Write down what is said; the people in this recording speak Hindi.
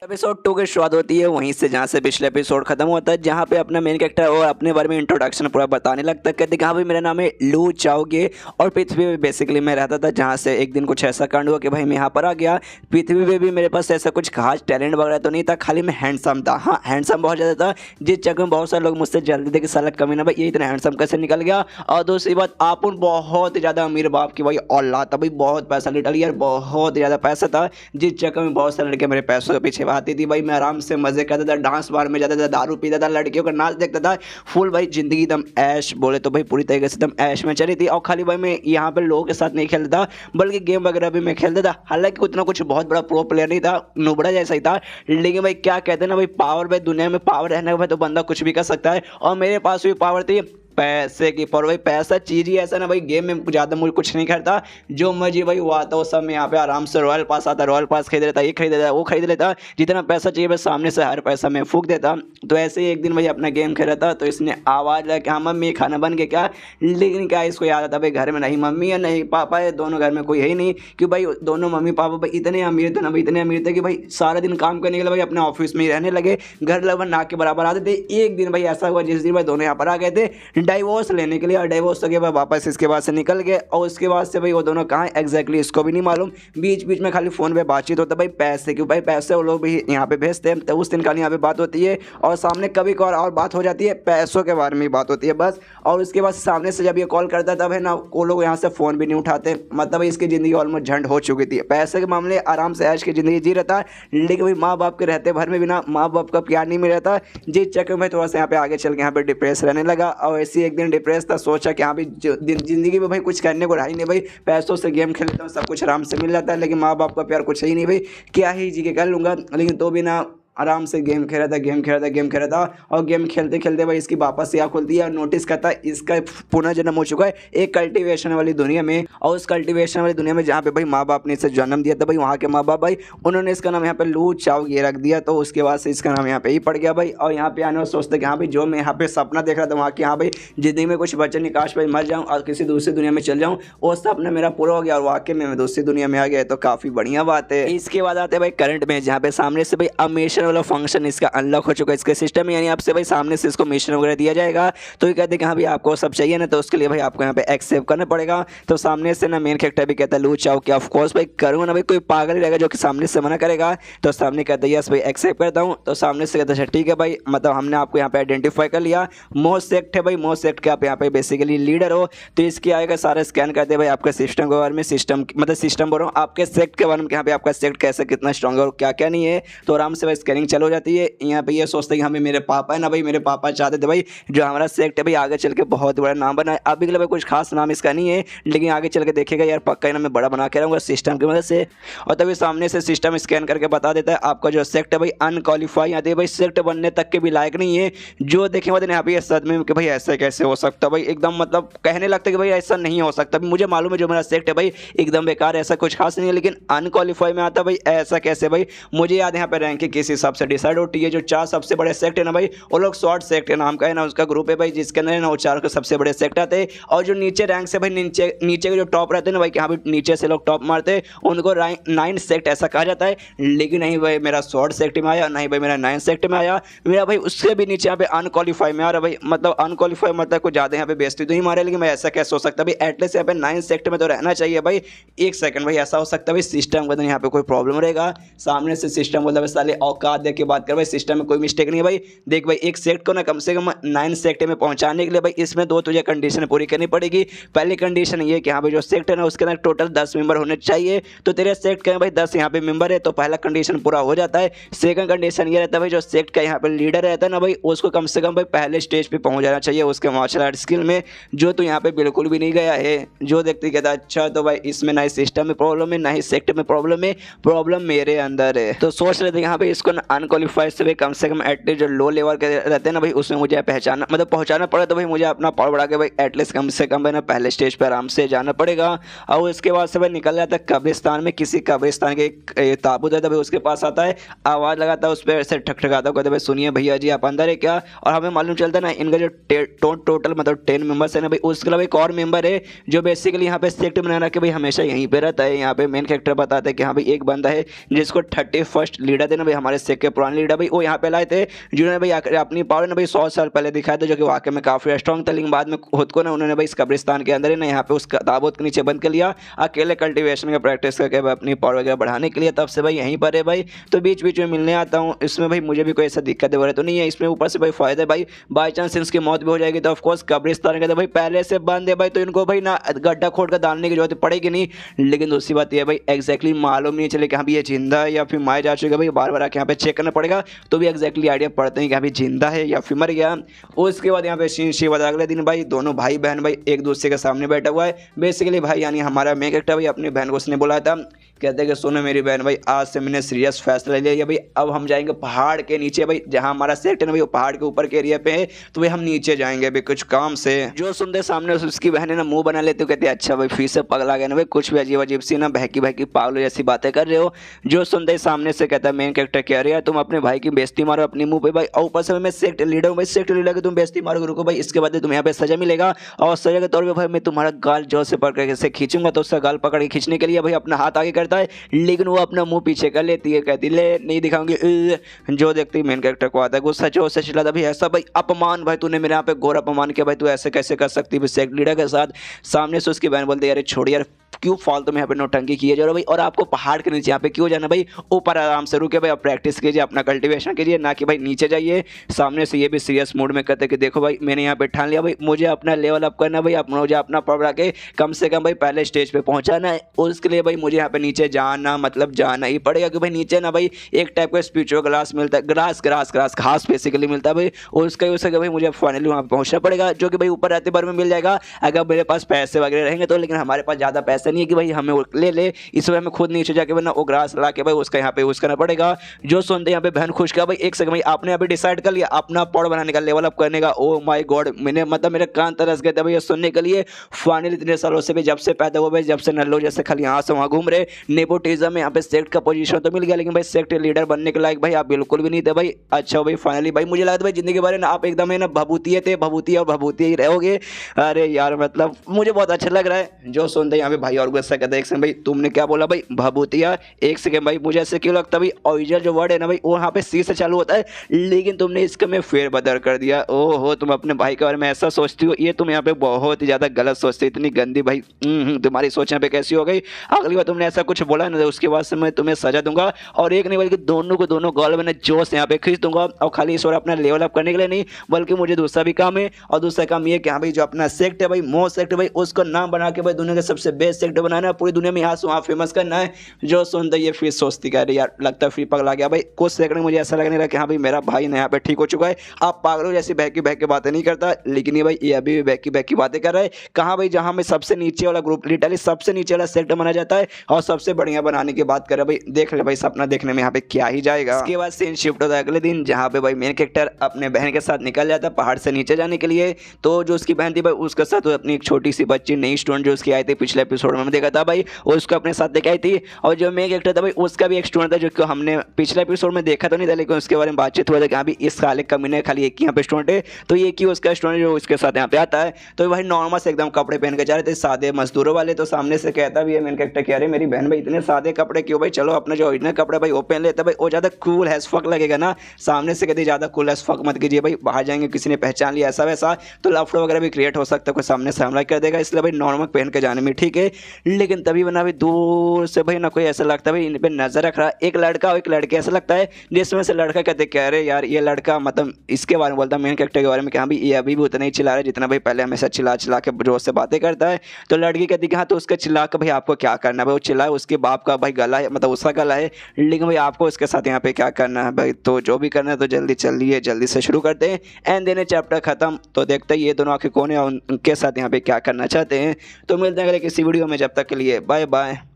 एपिसोड 2 की शुरुआत होती है वहीं से जहाँ से पिछले एपिसोड खत्म होता है, जहाँ पे अपना मेन कैरेक्टर वो अपने बारे में इंट्रोडक्शन पूरा बताने लगता है। कहते हैं कि हाँ भाई मेरा नाम है लू चाओगे और पृथ्वी पे बेसिकली मैं रहता था, जहाँ से एक दिन कुछ ऐसा कांड हुआ कि भाई मैं यहाँ पर आ गया। पृथ्वी पे भी मेरे पास ऐसा कुछ खास टैलेंट वगैरह तो नहीं था, खाली मैं हैंडसम था। हाँ, हैंडसम बहुत ज़्यादा था, जिस चक्कर में बहुत सारे लोग मुझसे जल्दी थे कि साला कमीना भाई ये इतना हैंडसम कैसे निकल गया। और दूसरी बात, आपुन बहुत ही ज़्यादा अमीर बाप की भाई औलाद था भाई, बहुत पैसा लिटल यार, बहुत ही ज़्यादा पैसा था, जिस चक्कर में बहुत सारे लड़के मेरे पैसों के पीछे आती थी भाई। मैं आराम से मजे करता था, डांस बार में जाता था, दारू पीता था, लड़कियों का नाच देखता था, फुल भाई जिंदगी एकदम ऐश बोले तो भाई पूरी तरीके से एकदम ऐश में चली थी। और खाली भाई मैं यहाँ पे लोगों के साथ नहीं खेलता था, बल्कि गेम वगैरह भी मैं खेलता था। हालांकि उतना कुछ बहुत बड़ा प्रो प्लेयर नहीं था, नुबड़ा जैसा ही था, लेकिन भाई क्या कहते हैं ना भाई, पावर भाई दुनिया में पावर रहने के बाद तो बंदा कुछ भी कर सकता है। और मेरे पास भी पावर थी पैसे की, पर भाई पैसा चीज़ ही ऐसा ना भाई, गेम में ज़्यादा मुझे कुछ नहीं करता, जो मर्जी भाई वो आता वो सब में यहाँ पे आराम से रॉयल पास आता, रॉयल पास खरीद लेता, ये खरीद लेता, वो खरीद लेता, जितना पैसा चाहिए बस सामने से हर पैसा मैं फूक देता। तो ऐसे ही एक दिन भाई अपना गेम खेल रहा था, तो इसने आवाज़ लगा कि हाँ मम्मी खाना बन गया क्या। लेकिन क्या इसको याद आता भाई घर में नहीं मम्मी है नहीं पापा है, दोनों घर में कोई है ही नहीं, कि भाई दोनों मम्मी पापा भाई इतने अमीर थे ना भाई, इतने अमीर थे कि भाई सारा दिन काम करने के लिए भाई अपने ऑफिस में ही रहने लगे, घर लगभग नाक के बराबर आते थे। एक दिन भाई ऐसा हुआ जिस दिन भाई दोनों यहाँ पर आ गए थे डाइवोर्स लेने के लिए, और डिवोर्स के बाद वापस इसके बाद से निकल गए। और उसके बाद से भाई वो दोनों कहाँ एग्जैक्टली इसको भी नहीं मालूम, बीच बीच में खाली फ़ोन पे बातचीत होता भाई पैसे, क्यों भाई पैसे वो लोग भी यहाँ पे भेजते हैं, तो उस दिन खाली यहाँ पे बात होती है, और सामने कभी और बात हो जाती है, पैसों के बारे में बात होती है बस। और उसके बाद सामने से जब ये कॉल करता तब है ना वो लोग यहाँ से फ़ोन भी नहीं उठाते, मतलब इसकी ज़िंदगी ऑलमोस्ट झंड हो चुकी थी। पैसे के मामले आराम से ऐश की ज़िंदगी जी रहा था, लेकिन भाई माँ बाप के रहते भर में बिना माँ बाप का प्यार नहीं मिल रहा था, जिस चक्कर में थोड़ा सा यहाँ पे आगे चल के यहाँ पे डिप्रेस रहने लगा। और ऐसे एक दिन डिप्रेस था, सोचा कि हाँ भी ज़िंदगी में भाई कुछ करने को रहा ही नहीं भाई, पैसों से गेम खेल लेता हूँ, सब कुछ आराम से मिल जाता है, लेकिन माँ बाप का प्यार कुछ ही नहीं भाई, क्या ही जी के कर लूँगा। लेकिन तो भी ना आराम से गेम खेल रहा था, गेम खेल रहा था, गेम खेल रहा था, और गेम खेलते खेलते भाई इसकी वापस से आँख खुलती है और नोटिस करता है इसका पुनर्जन्म हो चुका है एक कल्टीवेशन वाली दुनिया में। और उस कल्टीवेशन वाली दुनिया में जहाँ पे भाई माँ बाप ने इसे जन्म दिया था भाई, वहाँ के माँ बाप भाई उन्होंने इसका नाम यहाँ पे लू चाओ ये रख दिया, तो उसके बाद से इसका नाम यहाँ पे ही पड़ गया भाई। और यहाँ पे आने और सोचते कि हाँ भाई जो मैं यहाँ पे सपना देख रहा था वहाँ की, हाँ भाई ज़िंदगी में कुछ बचे नहीं, काश भाई मर जाऊँ और किसी दूसरी दुनिया में चल जाऊँ, वो सपना मेरा पूरा हो गया और वाकई में मैं दूसरी दुनिया में आ गया, तो काफ़ी बढ़िया बात है। इसके बाद आते हैं भाई करंट में, जहाँ पे सामने से भाई अब मिशन वाला फंक्शन इसका अनलॉक हो चुका है इसके सिस्टम में, यानी आपसे भाई सामने से इसको मिशन वगैरह दिया जाएगा। तो ये कहते हैं कि हाँ भाई आपको सब चाहिए ना, तो उसके लिए भाई आपको यहाँ पे एक्सेप्ट करना पड़ेगा। तो सामने से ना मेन कैरेक्टर भी कहता है लू चाओ कि ऑफ कोर्स भाई करूँगा ना भाई, कोई पागल ही रहेगा जो कि सामने से मना करेगा। तो सामने कहता है यस भाई एक्सेप्ट करता हूँ। तो सामने से कहता है ठीक है भाई, मतलब हमने आपको यहाँ पे आइडेंटिफाई कर लिया, मोस्ट सेक्ट है भाई, मोस्ट सेक्ट के आप यहाँ पे बेसिकली लीडर हो। तो इसके आएगा सारा स्कैन करते हैं भाई आपके सिस्टम के बारे में, सिस्टम मतलब सिस्टम बोल रहा हूँ आपके सेक्ट के बारे में, यहाँ पे आपका सेक्ट कैसे कितना स्ट्रॉन्ग है और क्या क्या नहीं है। तो आराम से भाई स्कैनिंग चालू हो जाती है। यहाँ पे ये सोचते हैं कि हमें मेरे पापा है ना भाई, मेरे पापा चाहते थे भाई जो हमारा सेक्ट है भाई आगे चल के बहुत बड़ा नाम बनाए। अभी के लिए भाई कुछ खास नाम इसका नहीं है, लेकिन आगे चल के देखेगा यार पक्का ना मैं बड़ा बना के रहूँगा सिस्टम की मदद से। और तभी सामने से सिस्टम स्कैन करके बता देता है आपका जो सेक्ट है भाई अनक्वालिफाई आती है भाई, सेक्ट बनने तक के भी लायक नहीं है। जो देखें मतलब यहाँ पे सदमे में कि भाई ऐसे कैसे हो सकता भाई, एकदम मतलब कहने लगता है कि भाई ऐसा नहीं हो सकता। मुझे मालूम है जो मेरा सेक्ट है भाई एकदम बेकार, ऐसा कुछ खास नहीं है, लेकिन अनक्वालिफाई में आता भाई ऐसा कैसे भाई। मुझे याद है यहाँ पे रैंकिंग किस हिसाब से डिसाइड होती है, जो 4 सबसे बड़े सेक्ट है ना भाई, वो लोग शॉर्ट सेक्ट नाम का है ना उसका ग्रुप है भाई, जिसके अंदर है ना वो 4 के सबसे बड़े सेक्ट आते हैं। और जो नीचे रैंक से भाई नीचे के जो टॉप रहते हैं ना भाई, यहाँ भी नीचे से लोग टॉप मारते हैं, उनको 9 सेक्ट ऐसा कहा जाता है। लेकिन नहीं भाई मेरा शॉर्ट सेक्ट में आया, नहीं भाई मेरा 9 सेक्ट में आया, मेरा भाई उससे भी नीचे यहाँ पे अनक्वालिफाई में आ रहा भाई, मतलब अनक्वालिफाई मतलब कुछ ज़्यादा यहाँ पे बेइज्जती तो नहीं मारे, लेकिन मैं ऐसा कैसे हो सकता भाई, एटलीस्ट यहाँ पे 9 सेक्ट में तो रहना चाहिए भाई। एक सेकंड भाई ऐसा हो सकता है भाई सिस्टम के अंदर यहाँ पे कोई प्रॉब्लम रहेगा। सामने से सिस्टम बोलता है साले औकात देख के बात कर भाई, सिस्टम में कोई मिस्टेक नहीं है भाई। देख भाई एक सेक्ट को ना कम से कम 9 सेक्ट में पहुंचाने के लिए भाई इसमें 2 तुझे कंडीशन पूरी करनी पड़ेगी। पहली कंडीशन ये कि हाँ भाई जो सेक्ट है ना उसके अंदर टोटल 10 मेंबर होने चाहिए, तो तेरे सेक्ट के भाई 10 यहाँ पे मेंबर है, तो पहला कंडीशन पूरा हो जाता है। सेकंड कंडीशन ये रहता है भाई जो सेक्ट का यहाँ पे लीडर रहता है ना भाई, उसको कम से कम भाई पहले स्टेज पे पहुंच जाना चाहिए उसके मार्शल आर्ट स्किल में, जो तो यहाँ पे बिल्कुल भी नहीं गया है। जो देखते कहता अच्छा तो भाई इसमें ना ही सिस्टम में प्रॉब्लम है ना ही सेक्ट में प्रॉब्लम है, प्रॉब्लम मेरे अंदर है। तो सोच रहे थे यहाँ पे इसको अनक्वालिफाइड से कम एटलीस्ट जो लो लेवल के रहते हैं ना भाई उसमें मुझे पहचाना मतलब पहुंचाना पड़े, तो भाई मुझे अपना पावर बढ़ा के भाई एटलीस्ट कम से कम ना पहले स्टेज पर आराम से जाना पड़ेगा। और उसके बाद से भाई निकल जाता है कब्रिस्तान में, किसी कब्रिस्तान के एक ताबूत रहता है भाई, उसके पास आता है, आवाज़ लगाता है, उस पर ऐसे ठकठकाता है, कहते भाई सुनिए भैया जी आप अंदर है क्या। और हमें मालूम चलता है ना इनका जो टोटल मतलब 10 मेंबर्स है ना भाई, उसके अलावा एक और मेंबर है जो बेसिकली यहाँ पे सेक्ट बना रहा कि भाई हमेशा यहीं पे रहता है। यहाँ पे मेन कैरेक्टर बताते हैं कि हाँ भाई एक बंदा है जिसको 31st लीडर देना भाई हमारे सेक के पुराने लीडर भाई वो यहाँ पे लाए थे, जिन्होंने भाई अपनी पावर ने भाई 100 साल पहले दिखाया था, जो कि वाकई में काफ़ी स्ट्रॉन्ग था। लेकिन बाद में खुद को ना उन्होंने भाई इस कब्रिस्तान के अंदर ही ना यहाँ पे उस ताबूत के नीचे बंद कर लिया, अकेले कल्टीवेशन का प्रैक्टिस करके अपनी पावर वगैरह बढ़ाने के लिए। तब से भाई यहीं पर है भाई, तो बीच बीच में मिलने आता हूँ। इसमें भाई मुझे भी कोई ऐसा दिक्कत वगैरह तो नहीं है इसमें। ऊपर से भाई फायदा है भाई, बाई चांस इनकी मौत भी हो जाएगी तो ऑफकोर्स कब्रिस्तान के भाई पहले से बंद है भाई, तो इनको भाई ना गड्ढा खोद कर डालने की जरूरत पड़ेगी नहीं। लेकिन दूसरी बात यह भाई एग्जैक्टली मालूम नहीं चले कि हाँ भी ये जिंदा है या फिर मार जा चुका है भाई, बार बार आके यहाँ पे चेक करना पड़ेगा तो भी एग्जैक्टली आइडिया पड़ते हैं कि अभी जिंदा है या फिर मर गया। उसके बाद यहाँ पे सीन शी बता, अगले दिन भाई दोनों भाई बहन भाई एक दूसरे के सामने बैठा हुआ है। बेसिकली भाई यानी हमारा मेन कैरेक्टर भाई अपनी बहन को उसने बोला था, कहते हैं कि सुनो मेरी बहन भाई, आज से मैंने सीरियस फैसला लिया भाई, अब हम जाएंगे पहाड़ के नीचे भाई, जहाँ हमारा सेट है ना भाई वो पहाड़ के ऊपर के एरिया पे है, तो भाई हम नीचे जाएंगे भाई कुछ काम से। जो सुनते सामने उसकी बहन ना मुंह बना लेते, कहते अच्छा भाई फिर से पगला गया ना भाई, कुछ भी अजीब अजीब सी ना बहकी बहकी पागलों जैसी बातें कर रहे हो। जो सुनते सामने से कहता है मेन कैरेक्टर कह रहे हैं तुम अपने भाई की बेइज्जती मारो अपने मुंह पे भाई, और ऊपर से मैं सेक्ट लीडर हूँ भाई, सेक्ट लीडर की तुम बेइज्जती मारोगे, रुको भाई इसके बाद तुम्हें यहाँ पे सजा मिलेगा, और सजा के तौर पर भाई मैं तुम्हारा गाल जोर से पकड़ के खींचूंगा। तो उसका गाल पकड़ के खींचने के लिए भाई अपना हाथ आगे करता है, लेकिन वो अपना मुंह पीछे कर लेती है, कहती ले नहीं दिखाऊंगी। जो देखती मेन कैरेक्टर को आता है गुस्सा, जो उससे चिल्लाता भाई ऐसा भाई अपमान, भाई तूने मेरे यहाँ पे घोर अपमान किया भाई, तू ऐसे कैसे कर सकती है सेक्ट लीडर के साथ। सामने से उसकी बहन बोलती है अरे छोड़ यार क्यों फालतू में यहाँ पे नौटंकी किए जा रहा भाई, और आपको पहाड़ के नीचे यहाँ पे क्यों जाना भाई, ऊपर आराम से रुके भाई, आप प्रैक्टिस कीजिए अपना कल्टीवेशन कीजिए, ना कि भाई नीचे जाइए। सामने से ये भी सीरियस मूड में कहते कि देखो भाई मैंने यहाँ पे ठान लिया भाई, मुझे अपना लेवल अप करना भाई, मुझे अपना पढ़ा के कम से कम भाई पहले स्टेज पे पहुंचाना है, उसके लिए भाई मुझे यहाँ पे नीचे जाना मतलब जाना ही पड़ेगा। कि भाई नीचे ना भाई एक टाइप का स्पिरिचुअल ग्लास मिलता है, ग्रास घास बेसिकली मिलता है भाई, उसका भाई मुझे फाइनली वहाँ पे पहुँचना पड़ेगा, जो कि भाई ऊपर रहते बार में मिल जाएगा अगर मेरे पास पैसे वगैरह रहेंगे तो। लेकिन हमारे पास ज़्यादा पैसा नहीं है कि भाई हमें ले इस वजह में खुद नीचे जाके वरना वो ग्रास ला के भाई उसका यहाँ पे यूज करना पड़ेगा। जो सुनते यहाँ पे बहन खुश किया भाई, एक सेकंड भाई आपने अभी डिसाइड कर लिया अपना पॉड बनाने का, लेवल अप करने का। ओ माय गॉड, मैंने मतलब मेरे कान तरस गए थे भाई ये सुनने के लिए। फाइनली इतने सालों से भी जब से पैदा हुआ भाई, जब से नल्लो जैसे खाली यहाँ से वहाँ घूम रहे, नेपोटिज्म में यहाँ पे सेक्ट का पोजीशन तो मिल गया, लेकिन भाई सेक्ट लीडर बनने के लायक भाई आप बिल्कुल भी नहीं थे भाई। अच्छा भाई फाइनली भाई मुझे लगा था भाई जिंदगी के बारे में आप एकदम है ना भभूतिये थे, भभूतिया और भभूतिया ही रहोगे। अरे यार मतलब मुझे बहुत अच्छा लग रहा है। जो सुनते यहाँ पे भाई और गुस्सा कहते हैं, एक सेकंड भाई तुमने क्या बोला भाई भभूतिया, एक सेकंड भाई मुझे ऐसे क्यों लगता है भाई ओरिजिनल जो वर्ड है ना भाई वो यहाँ पे सी से चालू होता है, लेकिन तुमने इसका में फेरबदल कर दिया। ओहो तुम अपने भाई के बारे में ऐसा सोचती हो, ये तुम यहाँ पे बहुत ही ज़्यादा गलत सोचते हो, इतनी गंदी भाई तुम्हारी सोच यहाँ पे कैसी हो गई। अगली बार तुमने ऐसा कुछ बोला ना उसके बाद से मैं तुम्हें सजा दूंगा, और एक नहीं बल्कि दोनों को दोनों गाल में जोश यहाँ पे खींच दूंगा। और खाली इस बार अपना लेवल अप करने के लिए नहीं बल्कि मुझे दूसरा भी काम है, और दूसरा काम ये कि हाँ भाई जो अपना सेक्ट है भाई मोस्ट सेक्ट है भाई उसको नाम बना के भाई दुनिया के सबसे बेस्ट सेक्ट बनाना है, पूरी दुनिया में यहाँ से वहाँ फेमस करना है। जो सुनते ये फिर सोचती कह रही यार लगता है फिर पगला गया भाई। कुछ सेकंड मुझे ऐसा लगने लगा कि हाँ भाई मेरा भाई यहाँ पे ठीक हो चुका है, आप पागलों जैसी बहकी बहकी बातें नहीं करता, लेकिन ये भाई ये अभी भी बहकी बहकी बातें कर रहा है। कहाँ भाई जहाँ में सबसे नीचे वाला ग्रुप लिटरली सबसे नीचे वाला सेक्ट माना जाता है और सबसे बढ़िया बनाने की बात कर रहा है भाई। देख ले भाई सपना देखने में यहाँ पे क्या ही जाएगा। इसके बाद सीन शिफ्ट होता है अगले दिन, जहाँ पे भाई मेन कैरेक्टर अपने बहन के साथ निकल जाता है पहाड़ से नीचे जाने के लिए। तो जो उसकी बहन थी भाई उसके साथ अपनी एक छोटी सी बच्ची नई स्टूडेंट जो उसकी आई थी पिछले एपिसोड में देखा था भाई, उसको अपने साथ लेके आई थी। और जो मेन कैरेक्टर था भाई उसका भी एक स्टूडेंट था जो हमने पिछले एपिसोड में देखा तो नहीं था, लेकिन उसके बारे में बातचीत हुआ था कि हाँ भी इस खाले कमीने खाली एक ही यहाँ पे स्टूडेंट है, तो ये कि उसका स्टूडेंट जो उसके साथ यहाँ पे आता है। तो भाई नॉर्मल से एकदम कपड़े पहन के जा रहे थे सादे मजदूरों वाले। तो सामने से कहता भी है मेन कैरेक्टर कह रहे मेरी बहन भाई इतने सादे कपड़े क्यों भाई, चलो अपना जो ओरिजिनल कपड़े भाई वो पहन लेते भाई, वो ज़्यादा कूल हैज फक लगेगा ना। सामने से कहते ज़्यादा कूल हैज फक मत कीजिए भाई, बाहर जाएंगे किसी ने पहचान लिया ऐसा वैसा तो लफड़ा वगैरह भी क्रिएट हो सकता है, कोई सामने से हमला कर देगा, इसलिए भाई नॉर्मल पहन के जाने में ठीक है। लेकिन तभी बना भाई दूर से भाई ना कोई ऐसा लगता है भाई इन पर नजर रख रहा है, एक लड़का और एक लड़की ऐसा लगता है जिसमें से लड़का कहते कह रहे यार ये लड़का मतलब इसके बारे में बोलता मेन कैरेक्टर के बारे में कि हाँ भाई ये अभी भी उतना ही चिल्ला रहा है जितना भाई पहले हमेशा चिल्ला चिल्ला के जोर से बातें करता है। तो लड़की कहती कि हाँ तो उसका चिल्ला कर भाई आपको क्या करना है भाई, वो चिल्लाए उसके बाप का भाई गला है मतलब उसका गला है, लेकिन भाई आपको उसके साथ यहाँ पे क्या करना है भाई, तो जो भी करना है तो जल्दी चलिए जल्दी से शुरू करते हैं। एंड देने चैप्टर खत्म। तो देखते हैं ये दोनों आखिर कौन है और उनके साथ यहाँ पे क्या करना चाहते हैं। तो मिलते हैं अगले किसी वीडियो में, जब तक के लिए बाय बाय।